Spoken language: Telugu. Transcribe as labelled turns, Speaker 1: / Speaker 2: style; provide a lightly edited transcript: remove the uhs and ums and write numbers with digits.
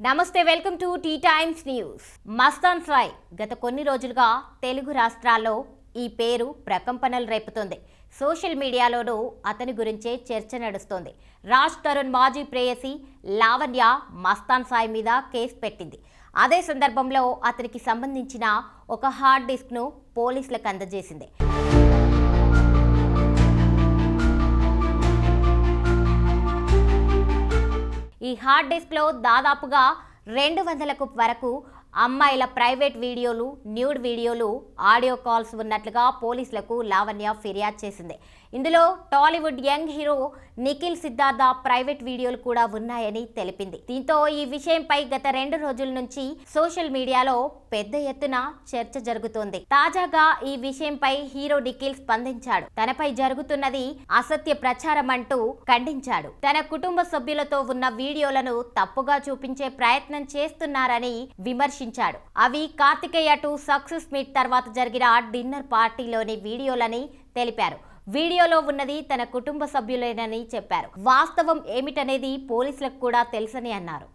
Speaker 1: నమస్తే, welcome to T Times news. Mastan Sai గత కొన్ని రోజులుగా తెలుగు రాష్ట్రాల్లో ఈ పేరు ప్రకంపనలు రేపుతోంది. సోషల్ మీడియాలోనూ అతని గురించే చర్చ నడుస్తోంది. రాజ్ తరుణ్ మాజీ ప్రేయసి లావణ్య మస్తాన్ సాయ్ మీద కేసు పెట్టింది. అదే సందర్భంలో అతనికి సంబంధించిన ఒక హార్డ్ డిస్క్ను పోలీసులకు అందజేసింది. ఈ హార్డ్ డిస్క్లో దాదాపుగా 200కు వరకు అమ్మాయిల ప్రైవేట్ వీడియోలు, న్యూడ్ వీడియోలు, ఆడియో కాల్స్ ఉన్నట్లుగా పోలీసులకు లావణ్య ఫిర్యాదు చేసింది. ఇందులో Tollywood young hero Nikhil Siddhartha private వీడియోలు కూడా ఉన్నాయని తెలిపింది. దీంతో ఈ విషయంపై గత 2 రోజుల నుంచి సోషల్ మీడియాలో పెద్ద ఎత్తున చర్చ జరుగుతోంది. తాజాగా ఈ విషయంపై హీరో నిఖిల్ స్పందించాడు. తనపై జరుగుతున్నది అసత్య ప్రచారం అంటూ ఖండించాడు. తన కుటుంబ సభ్యులతో ఉన్న వీడియోలను తప్పుగా చూపించే ప్రయత్నం చేస్తున్నారని విమర్శించాడు. అవి కార్తికేయ 2 సక్సెస్ మీట్ తర్వాత జరిగిన డిన్నర్ పార్టీలోని వీడియోలని తెలిపారు. వీడియోలో ఉన్నది తన కుటుంబ సభ్యులేనని చెప్పారు. వాస్తవం ఏమిటనేది పోలీసులకు కూడా తెలుసని అన్నారు.